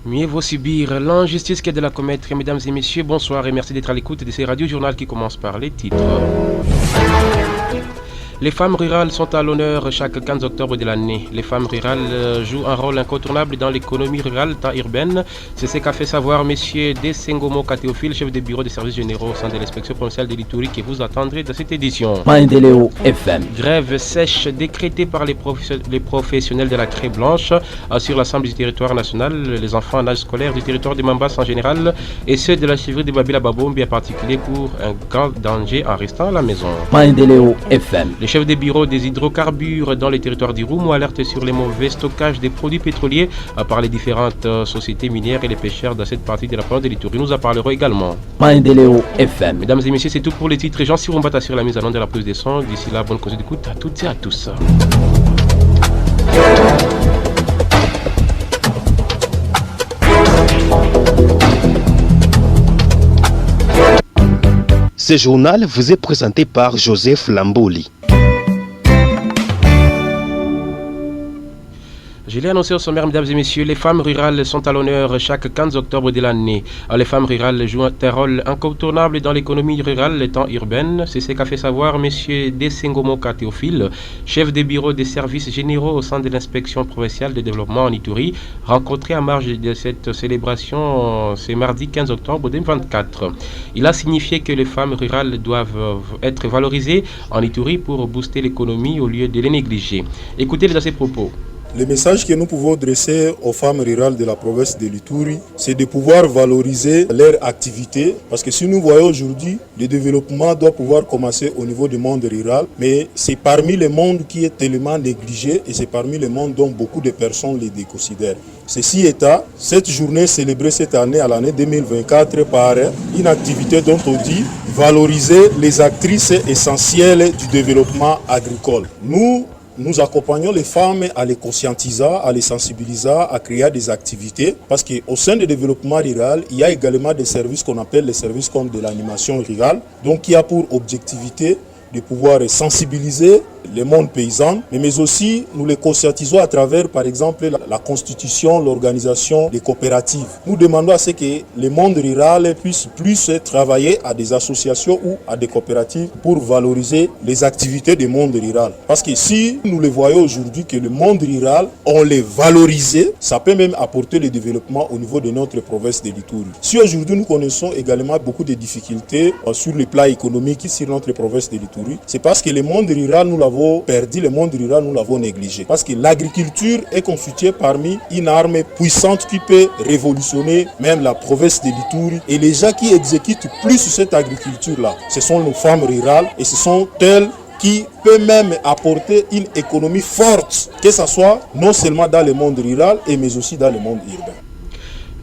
Mieux vaut subir l'injustice qu'est de la commettre. Mesdames et messieurs, bonsoir et merci d'être à l'écoute de ces radios journal qui commencent par les titres. Les femmes rurales sont à l'honneur chaque 15 octobre de l'année. Les femmes rurales jouent un rôle incontournable dans l'économie rurale tant urbaine. C'est ce qu'a fait savoir M. Desengomo Kateophile, chef de bureau des services généraux au sein de l'inspection provinciale de l'Ituri, que vous attendrez dans cette édition. Maendeleo FM. Grève sèche décrétée par les professionnels de la Craie Blanche sur l'ensemble du territoire national, les enfants en âge scolaire du territoire de Mambas en général et ceux de la chèvrerie de Babila Babombi en particulier pour un grand danger en restant à la maison. Maendeleo FM. Les chefs des bureaux des hydrocarbures dans les territoires d'Irumu alertent sur les mauvais stockages des produits pétroliers par les différentes sociétés minières et les pêcheurs dans cette partie de la province de l'Ituri. Nous en parlerons également. Maendeleo FM. Mesdames et messieurs, c'est tout pour les titres. Jean Sirombata sur la mise en onde de la prise des sons. D'ici là, bonne cause d'écoute à toutes et à tous. Ce journal vous est présenté par Joseph Lamboli. Je l'ai annoncé au sommaire, mesdames et messieurs, les femmes rurales sont à l'honneur chaque 15 octobre de l'année. Les femmes rurales jouent un rôle incontournable dans l'économie rurale étant urbaine. C'est ce qu'a fait savoir M. Desengomo Kateophile, chef des bureaux des services généraux au sein de l'inspection provinciale de développement en Ituri, rencontré en marge de cette célébration ce mardi 15 octobre 2024. Il a signifié que les femmes rurales doivent être valorisées en Ituri pour booster l'économie au lieu de les négliger. Écoutez-les dans ses propos. Le message que nous pouvons dresser aux femmes rurales de la province de l'Ituri, c'est de pouvoir valoriser leur activité. Parce que si nous voyons aujourd'hui, le développement doit pouvoir commencer au niveau du monde rural, mais c'est parmi les mondes qui est tellement négligé et c'est parmi les mondes dont beaucoup de personnes les déconsidèrent. Ceci étant, cette journée célébrée cette année, à l'année 2024, par une activité dont on dit valoriser les actrices essentielles du développement agricole. Nous accompagnons les femmes à les conscientiser, à les sensibiliser, à créer des activités parce qu'au sein du développement rural, il y a également des services qu'on appelle les services comme de l'animation rurale, donc qui a pour objectivité de pouvoir sensibiliser les mondes paysans, mais aussi nous les conscientisons à travers, par exemple, la constitution, l'organisation des coopératives. Nous demandons à ce que le monde rural puisse plus travailler à des associations ou à des coopératives pour valoriser les activités du monde rural. Parce que si nous le voyons aujourd'hui que le monde rural, on les valorise, ça peut même apporter le développement au niveau de notre province de l'Ituri. Si aujourd'hui nous connaissons également beaucoup de difficultés sur le plan économique sur notre province de l'Ituri, c'est parce que le monde rural, nous l'avons perdu, le monde rural, nous l'avons négligé. Parce que l'agriculture est constituée parmi une arme puissante qui peut révolutionner même la province de l'Ituri. Et les gens qui exécutent plus cette agriculture-là, ce sont nos femmes rurales et ce sont elles qui peut même apporter une économie forte, que ce soit non seulement dans le monde rural, mais aussi dans le monde urbain.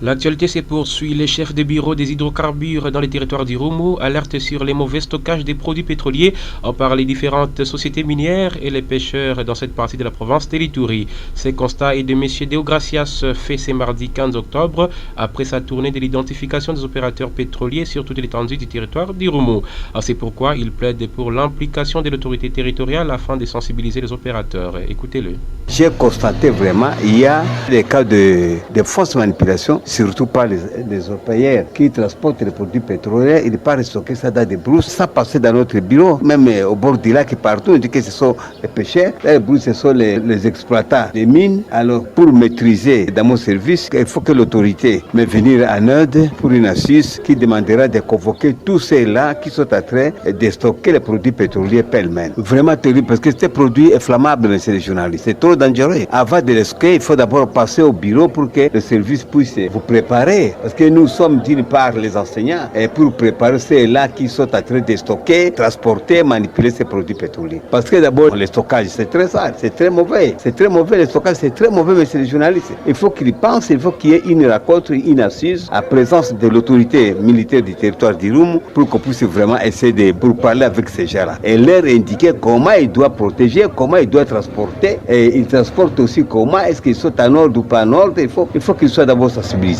L'actualité se poursuit. Les chefs de bureau des hydrocarbures dans les territoires d'Irumu alertent sur les mauvais stockages des produits pétroliers par les différentes sociétés minières et les pêcheurs dans cette partie de la province de l'Ituri. Ce constat est de M. Deogracias fait ce mardi 15 octobre après sa tournée de l'identification des opérateurs pétroliers sur toute l'étendue du territoire d'Irumu. C'est pourquoi il plaide pour l'implication de l'autorité territoriale afin de sensibiliser les opérateurs. Écoutez-le. J'ai constaté vraiment il y a des cas de fausses manipulations, surtout par les orpailleurs qui transportent les produits pétroliers. Ils ne pas stocker ça dans des brousses, ça passait dans notre bureau, même au bord du lac et partout. On dit que ce sont les pêcheurs, les brousses ce sont les exploitants des mines. Alors pour maîtriser dans mon service, il faut que l'autorité me venir en aide pour une assise qui demandera de convoquer tous ceux-là qui sont en train de stocker les produits pétroliers pêle-mêle. Vraiment terrible parce que ces produits inflammables, monsieur les journalistes, c'est trop dangereux. Avant de les stocker, il faut d'abord passer au bureau pour que le service puisse vous préparer. Parce que nous sommes d'une part les enseignants et pour préparer ceux-là qui sont en train de stocker, transporter, manipuler ces produits pétroliers. Parce que d'abord, le stockage, c'est très sale, c'est très mauvais. C'est très mauvais, le stockage, c'est très mauvais, monsieur les journalistes. Il faut qu'ils pensent, il faut qu'il y ait une rencontre, une assise, à présence de l'autorité militaire du territoire d'Irumu pour qu'on puisse vraiment essayer de parler avec ces gens-là. Et leur indiquer comment ils doivent protéger, comment ils doivent transporter. Et ils transportent aussi comment, est-ce qu'ils sont en ordre ou pas en ordre. Il faut qu'ils soient d'abord sensibilisés.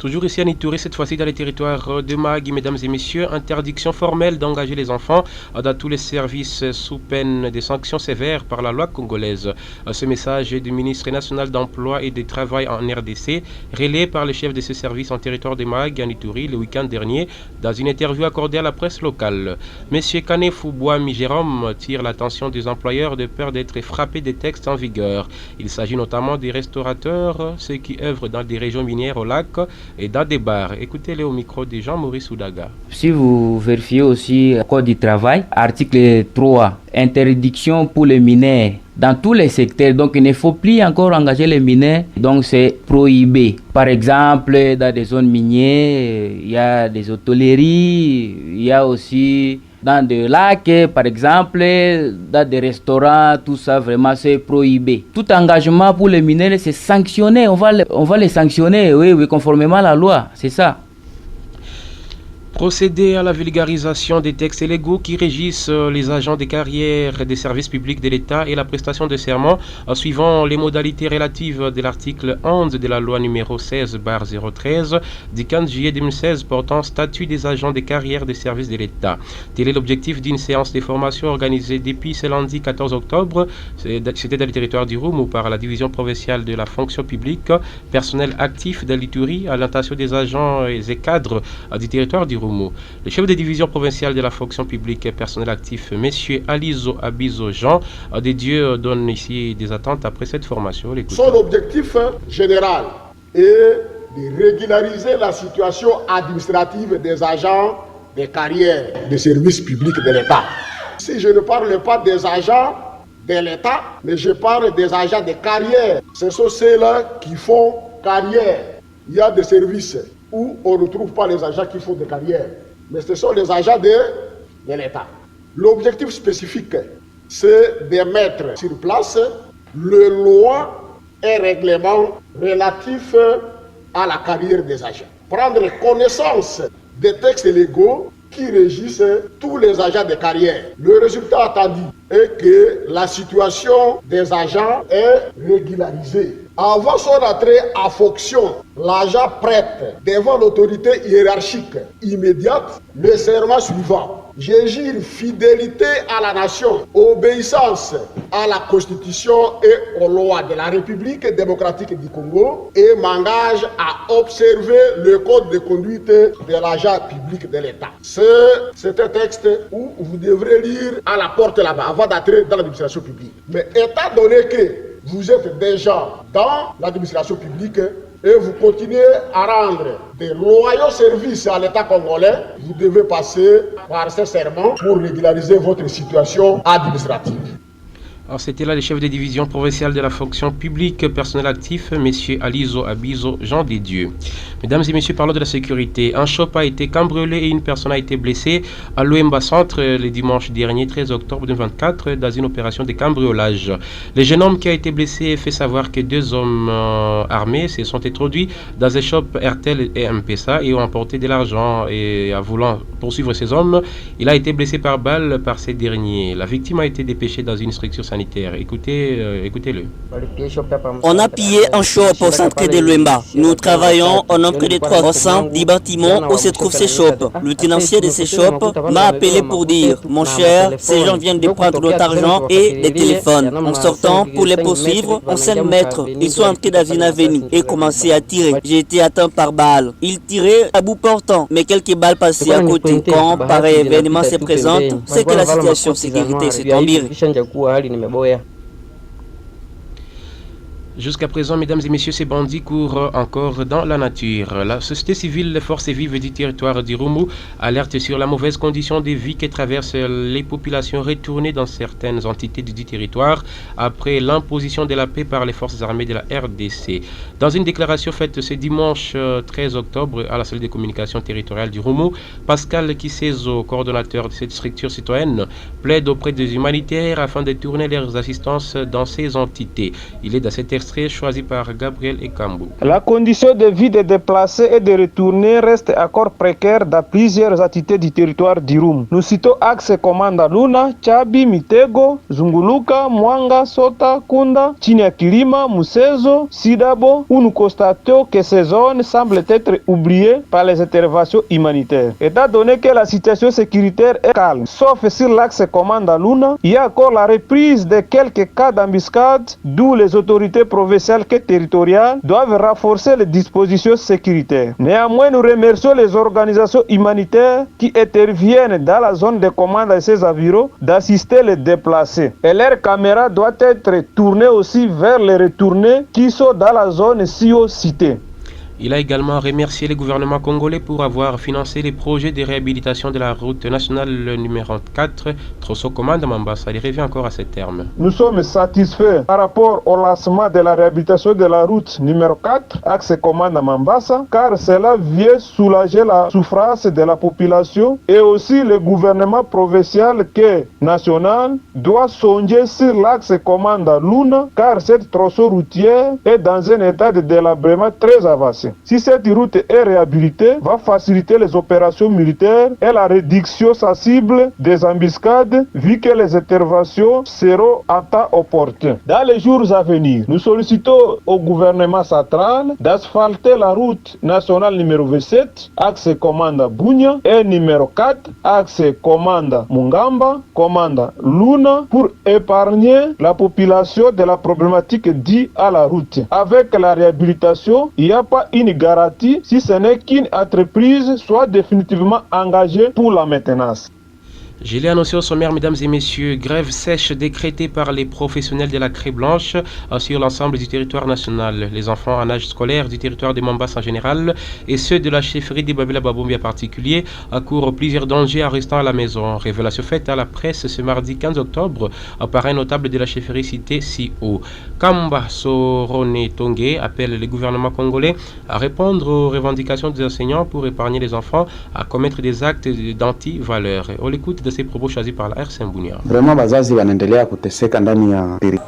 Toujours ici à Nitouré, cette fois-ci dans les territoires de Magui, mesdames et messieurs, interdiction formelle d'engager les enfants dans tous les services sous peine des sanctions sévères par la loi congolaise. Ce message est du ministre national d'Emploi et du Travail en RDC, relayé par le chef de ce service en territoire de Magui à Nitouré le week-end dernier dans une interview accordée à la presse locale. Monsieur Kanefou Boami Jérôme tire l'attention des employeurs de peur d'être frappés des textes en vigueur. Il s'agit notamment des restaurateurs, ceux qui œuvrent dans des régions minières au lac et dans des bars. Écoutez-les au micro de Jean-Maurice Oudaga. Si vous vérifiez aussi le Code du travail, article 3, interdiction pour les mineurs dans tous les secteurs. Donc il ne faut plus encore engager les mineurs, donc c'est prohibé. Par exemple, dans des zones minières, il y a des hôtelleries, il y a aussi dans des lacs, par exemple, dans des restaurants, tout ça vraiment c'est prohibé. Tout engagement pour les mineurs c'est sanctionné, on va les sanctionner, oui, conformément à la loi, c'est ça. Procéder à la vulgarisation des textes légaux qui régissent les agents des carrières des services publics de l'État et la prestation de serment suivant les modalités relatives de l'article 11 de la loi numéro 16/013 du 15 juillet 2016 portant statut des agents des carrières des services de l'État. Tel est l'objectif d'une séance de formation organisée depuis ce lundi 14 octobre. C'était dans le territoire du Roumu par la division provinciale de la fonction publique, personnel actif de l'Ituri à l'intention des agents et cadres du territoire du Roumu. Le chef de division provinciale de la fonction publique et personnel actif, M. Alizo Abizo Jean, des dieux donne ici des attentes après cette formation. Son objectif général est de régulariser la situation administrative des agents des carrières des services publics de l'État. Si je ne parle pas des agents de l'État, mais je parle des agents des carrières, ce sont ceux-là qui font carrière. Il y a des services où on ne trouve pas les agents qui font des carrières, mais ce sont les agents de l'État. L'objectif spécifique, c'est de mettre sur place les lois et règlements relatifs à la carrière des agents. Prendre connaissance des textes légaux qui régissent tous les agents de carrière. Le résultat attendu est que la situation des agents est régularisée. Avant son entrée en fonction, l'agent prête devant l'autorité hiérarchique immédiate le serment suivant. Je jure fidélité à la nation, obéissance à la Constitution et aux lois de la République démocratique du Congo et m'engage à observer le code de conduite de l'agent public de l'État. C'est un texte où vous devrez lire à la porte là-bas avant d'entrer dans l'administration publique. Mais étant donné que vous êtes déjà dans l'administration publique et vous continuez à rendre des loyaux services à l'État congolais, vous devez passer par ce serment pour régulariser votre situation administrative. Alors, c'était là le chef de division provinciale de la fonction publique personnel actif, M. Alizo Abizo Jean des Dieux. Mesdames et messieurs, parlons de la sécurité. Un shop a été cambriolé et une personne a été blessée à l'Ouemba Centre le dimanche dernier, 13 octobre 2024, dans une opération de cambriolage. Le jeune homme qui a été blessé fait savoir que deux hommes armés se sont introduits dans un shop RTL et M-Pesa et ont emporté de l'argent. Et en voulant poursuivre ces hommes, il a été blessé par balle par ces derniers. La victime a été dépêchée dans une structure sanitaire. Écoutez-le. On a pillé un shop au centre de l'Ouemba. Nous travaillons au nombre de 300 du bâtiment où se trouvent ces shops. Le tenancier de ces shops m'a appelé pour dire: mon cher, ces gens viennent de prendre notre argent et des téléphones. En sortant pour les poursuivre, en 5 mètres, ils sont entrés dans une avenue et commencé à tirer. J'ai été atteint par balles. Ils tiraient à bout portant, mais quelques balles passaient à côté. Quand pareil événement se présente, c'est que la situation de sécurité s'est embirée. Jusqu'à présent, mesdames et messieurs, ces bandits courent encore dans la nature. La société civile, les forces vives du territoire du Roumu alerte sur la mauvaise condition de vie que traversent les populations retournées dans certaines entités du territoire après l'imposition de la paix par les forces armées de la RDC. Dans une déclaration faite ce dimanche 13 octobre à la salle de communication territoriale du Roumu, Pascal Kisezo, coordonnateur de cette structure citoyenne, plaide auprès des humanitaires afin de tourner leurs assistances dans ces entités. Il est dans cette extrait choisi par Gabriel Ekambu. La condition de vie des déplacés et de retourner reste encore précaire dans plusieurs entités du territoire d'Irumu. Nous citons Axe Komanda Luna, Chabi, Mitego, Zunguluka, Mwanga, Sota, Kunda, Chiniakilima, Musezo, Sidabo, où nous constatons que ces zones semblent être oubliées par les interventions humanitaires. Étant donné que la situation sécuritaire est calme, sauf sur l'axe Komanda Luna, il y a encore la reprise de quelques cas d'embuscade, d'où les autorités provinciales et territoriales doivent renforcer les dispositions sécuritaires. Néanmoins, nous remercions les organisations humanitaires qui interviennent dans la zone de commande et ses environs d'assister les déplacés. Et leur caméra doit être tournée aussi vers les retournés qui sont dans la zone si haut citée. Il a également remercié le gouvernement congolais pour avoir financé les projets de réhabilitation de la route nationale numéro 4, Trosso-Komanda-Mambasa. Il revient encore à ces termes. Nous sommes satisfaits par rapport au lancement de la réhabilitation de la route numéro 4, axe Komanda-Mambasa, car cela vient soulager la souffrance de la population et aussi le gouvernement provincial que national doit songer sur l'axe Komanda-Luna, car cette tronçon routière est dans un état de délabrement très avancé. Si cette route est réhabilitée, va faciliter les opérations militaires et la réduction sensible des embuscades, vu que les interventions seront en temps opportun. Dans les jours à venir, nous sollicitons au gouvernement central d'asphalter la route nationale numéro 27, axe Komanda Bunya, et numéro 4, axe Komanda Mungamba, Komanda Luna, pour épargner la population de la problématique due à la route. Avec la réhabilitation, il n'y a pas une garantie si ce n'est qu'une entreprise soit définitivement engagée pour la maintenance. Je l'ai annoncé au sommaire, mesdames et messieurs, grève sèche décrétée par les professionnels de la Craie Blanche sur l'ensemble du territoire national. Les enfants en âge scolaire du territoire de Mambasa en général et ceux de la chefferie de Babila Babombi en particulier courent plusieurs dangers en restant à la maison. Révélation faite à la presse ce mardi 15 octobre par un notable de la chefferie cité si haut. Kamba Sorone Tongue appelle le gouvernement congolais à répondre aux revendications des enseignants pour épargner les enfants à commettre des actes d'anti-valeurs. On l'écoute de ces propos choisis par la RC Mbounia.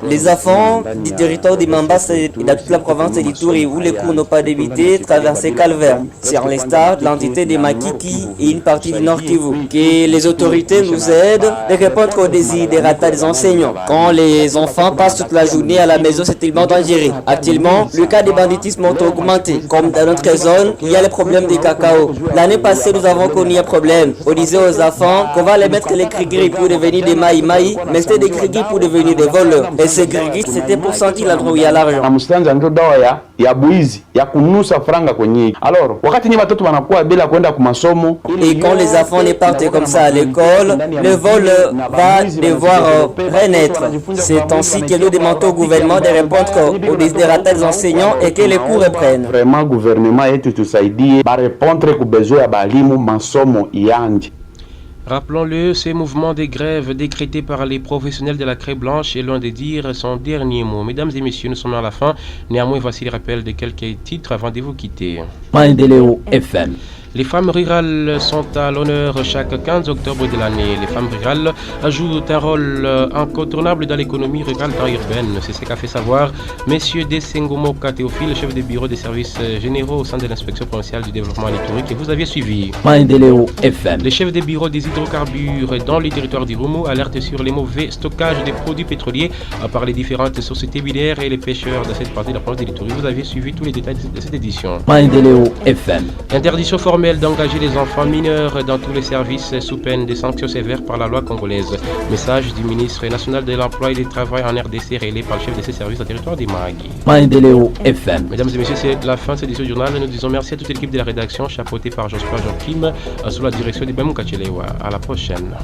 Les enfants du territoire de Mambasa et de toute la province de Ituri où les cours n'ont pas débuté traversaient Calvaire. C'est en l'instar de l'entité de Makiki et une partie du Nord Kivu. Que les autorités nous aident à répondre aux désirs des ratas des enseignants. Quand les enfants passent toute la journée à la maison, c'est tellement dangereux. Actuellement, le cas des banditisme ont augmenté. Comme dans notre zone, il y a les problèmes des cacao. L'année passée, nous avons connu un problème. On disait aux enfants qu'on va les mettre les gris-gris pour devenir des maï-maï, mais c'était des gris-gris pour devenir des voleurs. Et ces gris-gris, c'était pour sentir l'endroit où il y a l'argent. Et quand les enfants ne partent comme ça à l'école, le vol va devoir renaître. C'est ainsi que nous demandons au gouvernement de répondre aux désirata des enseignants et que les cours reprennent. Vraiment, le gouvernement est tout saïdi à répondre aux besoins de masomo yandi. Rappelons-le, ces mouvements de grève décrétés par les professionnels de la Craie Blanche est loin de dire son dernier mot. Mesdames et messieurs, nous sommes à la fin. Néanmoins, voici le rappel de quelques titres avant de vous quitter. Maendeleo FM. Les femmes rurales sont à l'honneur chaque 15 octobre de l'année. Les femmes rurales jouent un rôle incontournable dans l'économie rurale tant urbaine. C'est ce qu'a fait savoir M. Desengomoka Théophile, chef de bureau des services généraux au sein de l'inspection provinciale du développement électronique que vous aviez suivi. Maendeleo FM. Le chef de bureau des hydrocarbures dans les territoires d'Irumu alerte sur les mauvais stockages des produits pétroliers par les différentes sociétés minières et les pêcheurs de cette partie de la province de l'Ituri. Vous avez suivi tous les détails de cette édition. Maendeleo FM. Interdiction formelle d'engager les enfants mineurs dans tous les services sous peine de sanctions sévères par la loi congolaise. Message du ministre national de l'Emploi et du Travail en RDC relayé par le chef de ces services au territoire des Magui. Maendeleo FM. Mesdames et messieurs, c'est la fin de cette édition du journal. Nous disons merci à toute l'équipe de la rédaction, chapeautée par Jospin Joachim, sous la direction de Bamou Kachelewa. À la prochaine.